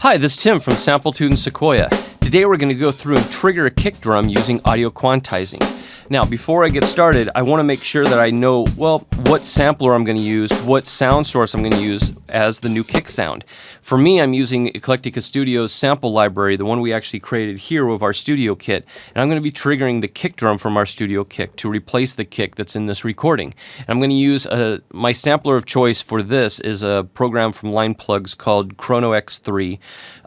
Hi, this is Tim from Samplitude and Sequoia. Today we're going to go through and trigger a kick drum using audio quantizing. Now, before I get started, I want to make sure that I know, well, what sampler I'm going to use, what sound source I'm going to use as the new kick sound. For me, I'm using Eclectica Studio's sample library, the one we actually created here with our studio kit, and I'm going to be triggering the kick drum from our studio kit to replace the kick that's in this recording. And I'm going to use my sampler of choice for this is a program from Line Plugs called Chrono X3.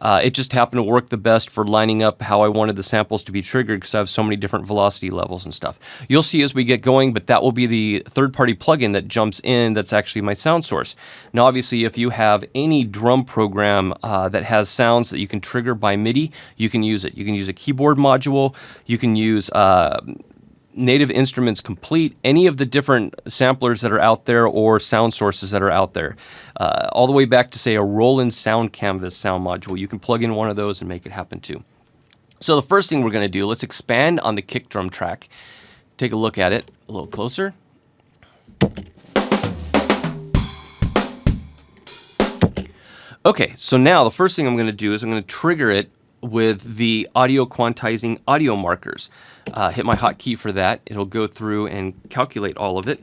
It just happened to work the best for lining up how I wanted the samples to be triggered because I have so many different velocity levels and stuff. You'll see as we get going, but that will be the third-party plugin that jumps in that's actually my sound source. Now, obviously, if you have any drum program that has sounds that you can trigger by MIDI, you can use it. You can use a keyboard module, you can use Native Instruments Complete, any of the different samplers that are out there or sound sources that are out there. All the way back to, say, a Roland Sound Canvas sound module. You can plug in one of those and make it happen too. So the first thing we're going to do, let's expand on the kick drum track. Take a look at it a little closer. Okay, so now the first thing I'm going to do is I'm going to trigger it with the audio quantizing audio markers. Hit my hotkey for that. It'll go through and calculate all of it.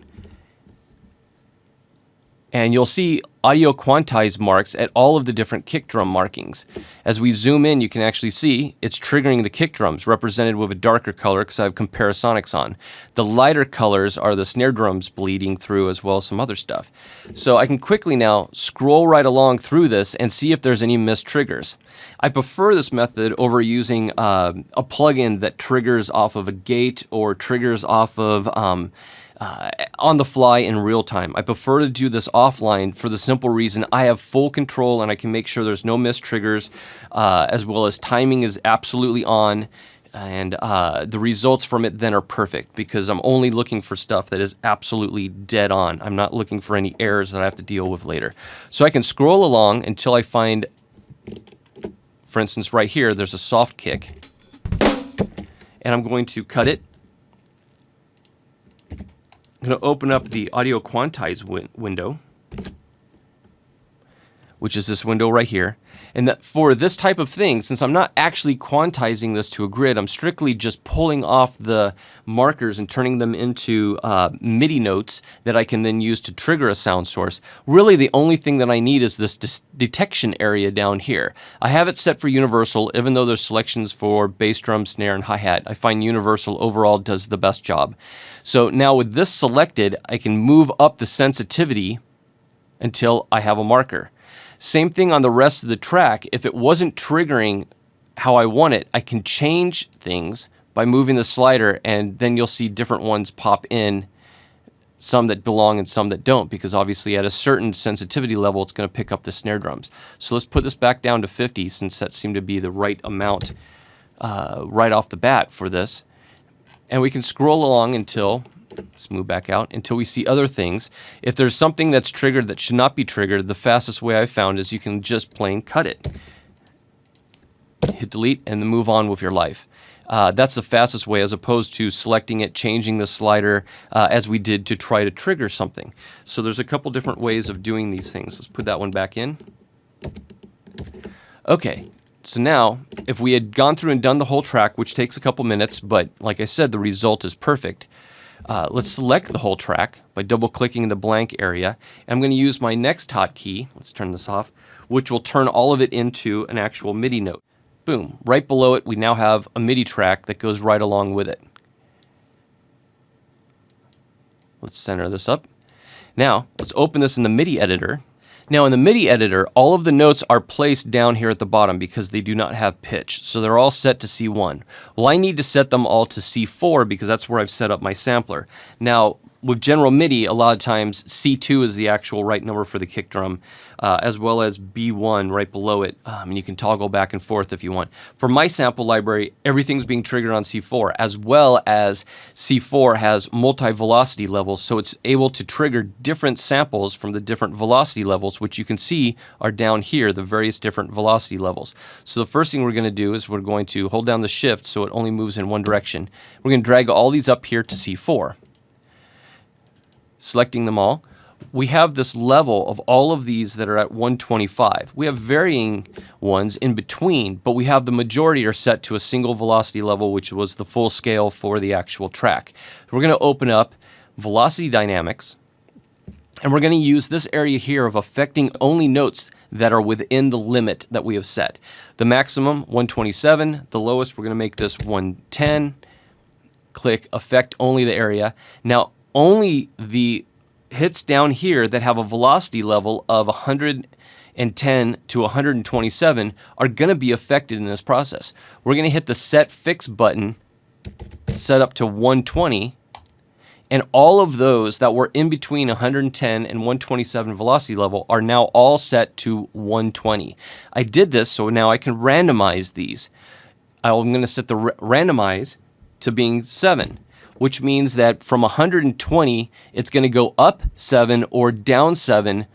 And you'll see audio quantize marks at all of the different kick drum markings. As we zoom in, you can actually see it's triggering the kick drums, represented with a darker color because I have Comparisonics on. The lighter colors are the snare drums bleeding through, as well as some other stuff. So I can quickly now scroll right along through this and see if there's any missed triggers. I prefer this method over using a plugin that triggers off of a gate or triggers off of on the fly in real time. I prefer to do this offline for the simple reason I have full control and I can make sure there's no missed triggers, as well as timing is absolutely on, and the results from it then are perfect because I'm only looking for stuff that is absolutely dead on. I'm not looking for any errors that I have to deal with later. So I can scroll along until I find, for instance, right here, there's a soft kick, and I'm going to cut it. I'm going to open up the audio quantize window, which is this window right here. And that for this type of thing, since I'm not actually quantizing this to a grid, I'm strictly just pulling off the markers and turning them into MIDI notes that I can then use to trigger a sound source. Really, the only thing that I need is this detection area down here. I have it set for universal, even though there's selections for bass drum, snare, and hi-hat. I find universal overall does the best job. So now with this selected, I can move up the sensitivity until I have a marker. Same thing on the rest of the track. If it wasn't triggering how I want it, I can change things by moving the slider, and then you'll see different ones pop in, some that belong and some that don't, because obviously at a certain sensitivity level, it's going to pick up the snare drums. So let's put this back down to 50, since that seemed to be the right amount right off the bat for this. And we can scroll along until, let's move back out, until we see other things. If there's something that's triggered that should not be triggered, the fastest way I've found is you can just plain cut it. Hit delete and then move on with your life. That's the fastest way, as opposed to selecting it, changing the slider as we did to try to trigger something. So there's a couple different ways of doing these things. Let's put that one back in. Okay. So now, if we had gone through and done the whole track, which takes a couple minutes, but like I said, the result is perfect. Let's select the whole track by double-clicking the blank area. I'm going to use my next hotkey, let's turn this off, which will turn all of it into an actual MIDI note. Boom. Right below it, we now have a MIDI track that goes right along with it. Let's center this up. Now, let's open this in the MIDI editor. Now in the MIDI editor, all of the notes are placed down here at the bottom because they do not have pitch. So they're all set to C1. Well, I need to set them all to C4 because that's where I've set up my sampler. Now, with general MIDI, a lot of times C2 is the actual right number for the kick drum, as well as B1 right below it. And you can toggle back and forth if you want. For my sample library, everything's being triggered on C4, as well as C4 has multi-velocity levels, so it's able to trigger different samples from the different velocity levels, which you can see are down here, the various different velocity levels. So the first thing we're going to do is we're going to hold down the shift so it only moves in one direction. We're going to drag all these up here to C4. Selecting them all. we have this level of all of these that are at 125. We have varying ones in between, but we have the majority are set to a single velocity level, which was the full scale for the actual track. We're going to open up velocity dynamics, and we're going to use this area here of affecting only notes that are within the limit that we have set. The maximum, 127. The lowest, we're going to make this 110. Click affect only the area. Now, only the hits down here that have a velocity level of 110 to 127 are going to be affected in this process. We're going to hit the set fix button, set up to 120, and all of those that were in between 110 and 127 velocity level are now all set to 120. I did this so now I can randomize these. I'm going to set the randomize to being 7. Which means that from 120, it's going to go up 7 or down 7,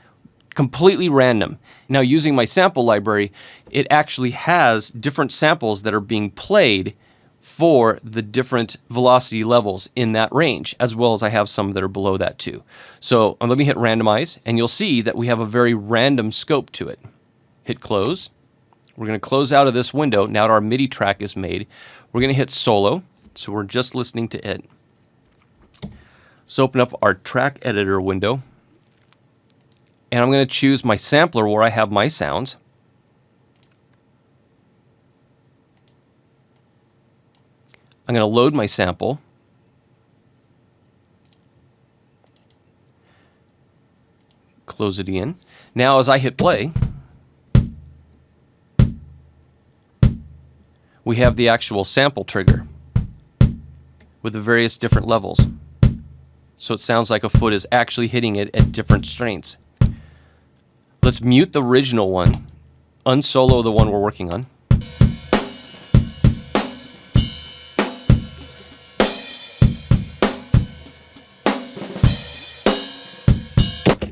completely random. Now, using my sample library, it actually has different samples that are being played for the different velocity levels in that range, as well as I have some that are below that too. So let me hit randomize, and you'll see that we have a very random scope to it. Hit close. We're going to close out of this window. Now that our MIDI track is made, we're going to hit solo. So we're just listening to it. So open up our track editor window, and I'm going to choose my sampler where I have my sounds. I'm going to load my sample. Close it in. Now as I hit play, we have the actual sample trigger with the various different levels. So it sounds like a foot is actually hitting it at different strengths. Let's mute the original one, unsolo the one we're working on.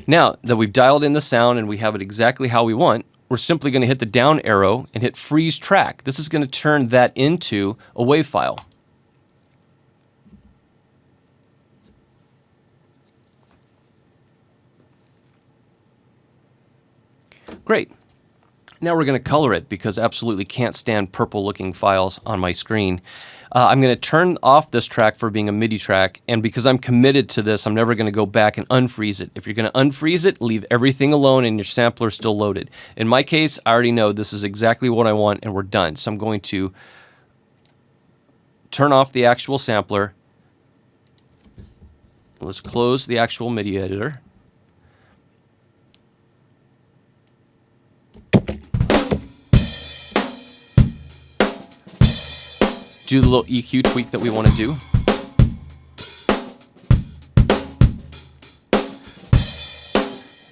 Now that we've dialed in the sound and we have it exactly how we want, we're simply going to hit the down arrow and hit freeze track. This is going to turn that into a WAV file. Great. Now we're going to color it because I absolutely can't stand purple looking files on my screen. I'm going to turn off this track for being a MIDI track, and because I'm committed to this, I'm never going to go back and unfreeze it. If you're going to unfreeze it, leave everything alone and your sampler is still loaded. In my case, I already know this is exactly what I want and we're done. So I'm going to turn off the actual sampler. Let's close the actual MIDI editor. Do the little EQ tweak that we want to do.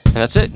And that's it.